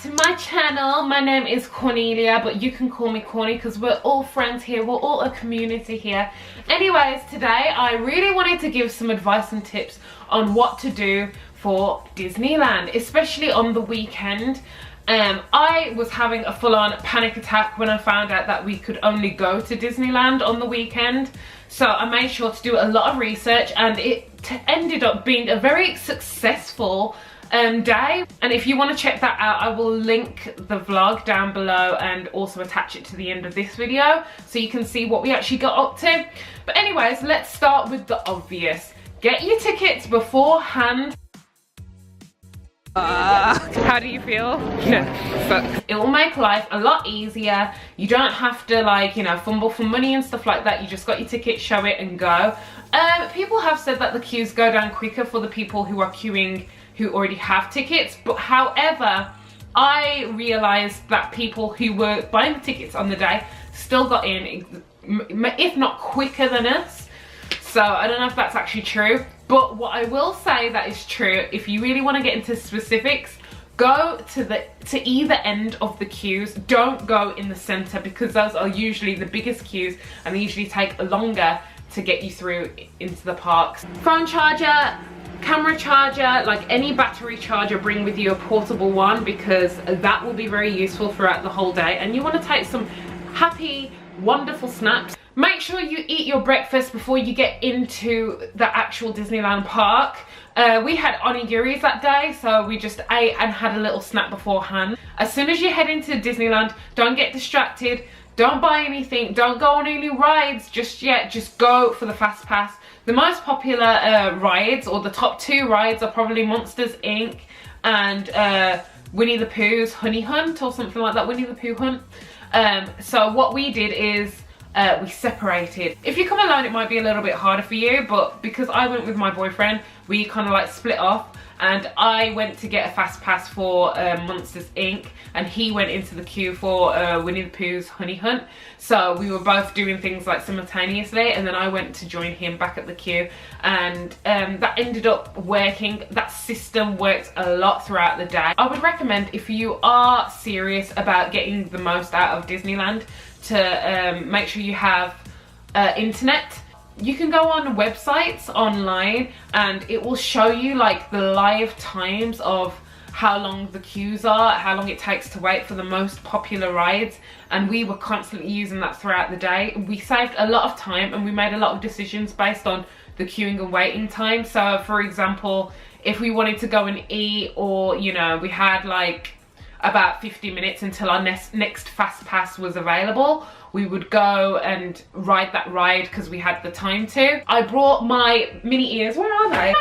to my channel. My name is Cornelia, but you can call me Corny because we're all friends here. We're all a community here. Anyways, today I really wanted to give some advice and tips on what to do for Disneyland, especially on the weekend. I was having a full-on panic attack when I found out that we could only go to Disneyland on the weekend. So I made sure to do a lot of research, and it ended up being a very successful day. And if you want to check that out, I will link the vlog down below and also attach it to the end of this video so you can see what we actually got up to. But anyways, let's start with the obvious. Get your tickets beforehand. How do you feel? No, sucks. It will make life a lot easier. You don't have to, like, you know, fumble for money and stuff like that. You just got your ticket, show it and go. People have said that the queues go down quicker for the people who are queuing who already have tickets, but however, I realized that people who were buying the tickets on the day still got in, if not quicker than us. So I don't know if that's actually true, but what I will say that is true, if you really want to get into specifics, go to either end of the queues. Don't go in the center because those are usually the biggest queues and they usually take longer to get you through into the parks. Phone charger, camera charger, like any battery charger, bring with you a portable one because that will be very useful throughout the whole day. And you want to take some happy, wonderful snaps. Make sure you eat your breakfast before you get into the actual Disneyland park. We had onigiris that day, so we just ate and had a little snack beforehand. As soon as you head into Disneyland, don't get distracted, don't buy anything, don't go on any rides just yet, just go for the fast pass. The most popular rides, or the top 2 rides, are probably Monsters Inc. and Winnie the Pooh's Honey Hunt or something like that, Winnie the Pooh Hunt. So what we did is we separated. If you come alone, it might be a little bit harder for you, but because I went with my boyfriend, we kind of like split off, and I went to get a fast pass for Monsters Inc. and he went into the queue for Winnie the Pooh's Honey Hunt. So we were both doing things like simultaneously, and then I went to join him back at the queue, and that ended up working. That system worked a lot throughout the day. I would recommend, if you are serious about getting the most out of Disneyland, to make sure you have internet. You can go on websites online and it will show you like the live times of how long the queues are, how long it takes to wait for the most popular rides, and we were constantly using that throughout the day. We saved a lot of time and we made a lot of decisions based on the queuing and waiting time. So for example, if we wanted to go and eat, or you know, we had like about 50 minutes until our next fast pass was available, we would go and ride that ride because we had the time to. I brought my mini ears. Where are they?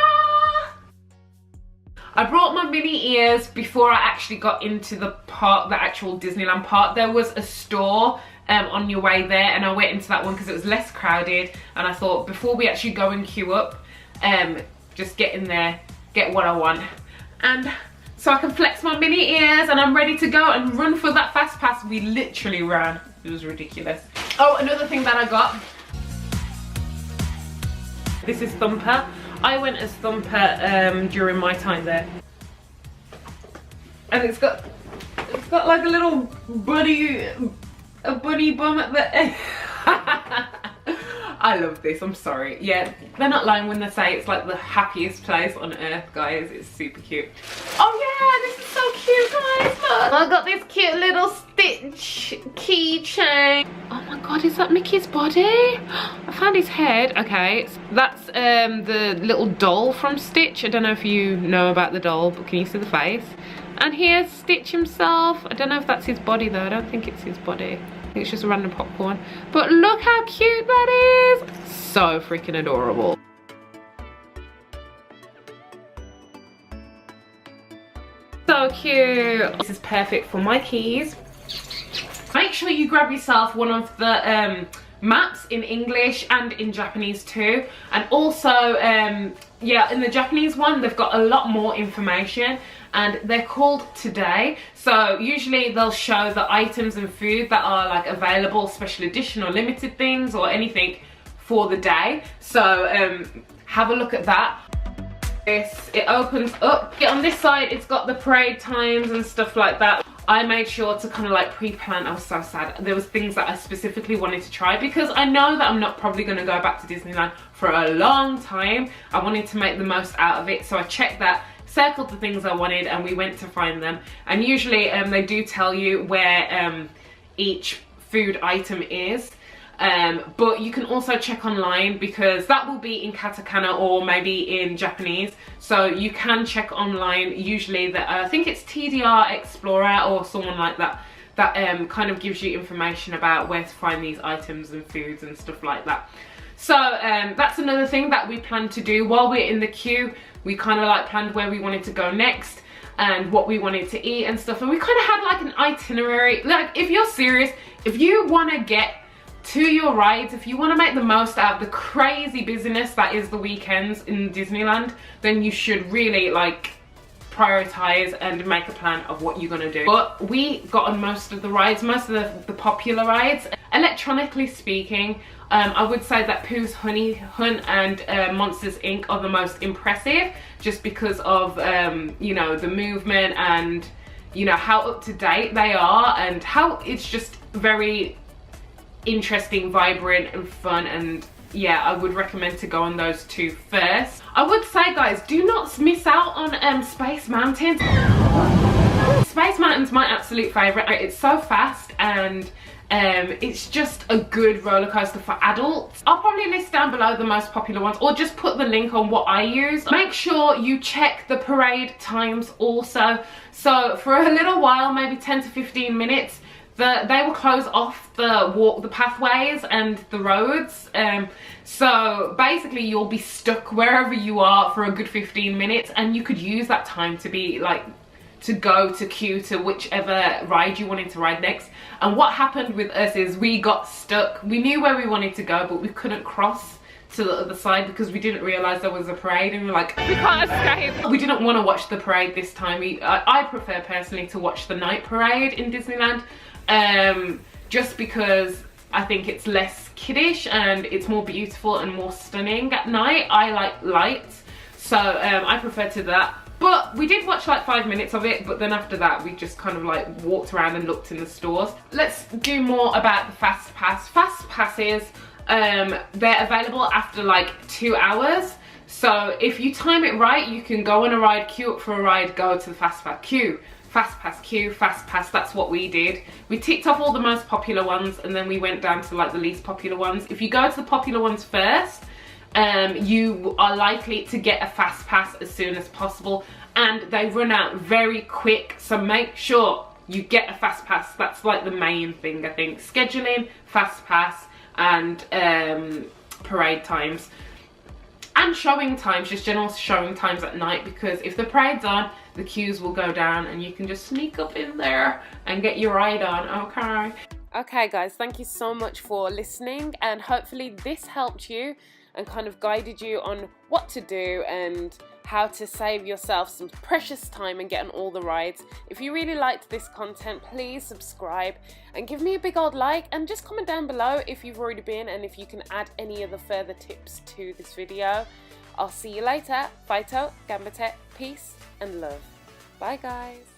I brought my mini ears before I actually got into the park, the actual Disneyland park. There was a store on your way there, and I went into that one because it was less crowded, and I thought before we actually go and queue up, just get in there, get what I want. And so I can flex my mini ears and I'm ready to go and run for that fast pass. We literally ran. It was ridiculous. Oh, another thing that I got. This is Thumper. I went as Thumper during my time there. And it's got like a little bunny bum at the end. I love this, I'm sorry. Yeah, they're not lying when they say it's like the happiest place on earth, guys. It's super cute. Oh yeah, this is so cute, guys. Look, I got this cute little Stitch keychain. Oh my god, is that Mickey's body? I found his head. Okay, that's the little doll from Stitch. I don't know if you know about the doll, but can you see the face? And here's Stitch himself. I don't know if that's his body though. I don't think it's his body. I think it's just a random popcorn. But look how cute that is. So freaking adorable. So cute. This is perfect for my keys. Make sure you grab yourself one of the maps in English and in Japanese too. And also, yeah, in the Japanese one, they've got a lot more information, and they're called Today. So usually they'll show the items and food that are like available, special edition or limited things or anything for the day. So have a look at that. It opens up. On this side, it's got the parade times and stuff like that. I made sure to kind of like pre-plan. I was so sad. There was things that I specifically wanted to try because I know that I'm not probably going to go back to Disneyland for a long time. I wanted to make the most out of it, so I checked that, circled the things I wanted, and we went to find them. And usually they do tell you where each food item is. But you can also check online because that will be in katakana or maybe in Japanese, so you can check online. Usually that I think it's TDR Explorer or someone like that kind of gives you information about where to find these items and foods and stuff like that. So that's another thing that we plan to do while we're in the queue. We kind of like planned where we wanted to go next and what we wanted to eat and stuff, and we kind of had like an itinerary. Like, if you're serious, if you want to get to your rides, if you want to make the most out of the crazy busyness that is the weekends in Disneyland, then you should really like prioritize and make a plan of what you're gonna do. But we got on most of the rides, most of the popular rides. Electronically speaking, I would say that Pooh's Honey Hunt and Monsters Inc. are the most impressive, just because of you know, the movement and, you know, how up to date they are and how it's just very interesting, vibrant and fun. And yeah, I would recommend to go on those two first. I would say, guys, do not miss out on Space Mountain. Space Mountain's my absolute favorite. It's so fast and it's just a good roller coaster for adults. I'll probably list down below the most popular ones, or just put the link on what I use. Make sure you check the parade times also. So for a little while, maybe 10 to 15 minutes, they will close off the pathways and the roads. So basically you'll be stuck wherever you are for a good 15 minutes, and you could use that time to be like, to go to queue to whichever ride you wanted to ride next. And what happened with us is we got stuck. We knew where we wanted to go, but we couldn't cross to the other side because we didn't realize there was a parade, and we were like, we can't escape. We didn't want to watch the parade this time. I prefer personally to watch the night parade in Disneyland, just because I think it's less kiddish and it's more beautiful and more stunning at night. I like lights, so I prefer to that. But we did watch like 5 minutes of it, but then after that we just kind of like walked around and looked in the stores. Let's do more about the Fast Pass. Fast Passes, they're available after like 2 hours. So if you time it right, you can go on a ride, queue up for a ride, go to the Fast Pass, queue, Fast Pass, queue, Fast Pass. That's what we did. We ticked off all the most popular ones, and then we went down to like the least popular ones. If you go to the popular ones first, you are likely to get a Fast Pass as soon as possible, and they run out very quick, so make sure you get a Fast Pass. That's like the main thing, I think. Scheduling, Fast Pass, and parade times. And showing times, just general showing times at night, because if the parade's on, the queues will go down and you can just sneak up in there and get your ride on, okay? Okay guys, thank you so much for listening, and hopefully this helped you and kind of guided you on what to do and how to save yourself some precious time and get on all the rides. If you really liked this content, please subscribe and give me a big old like, and just comment down below if you've already been and if you can add any other further tips to this video. I'll see you later. Fァイト、頑張って, peace and love. Bye guys.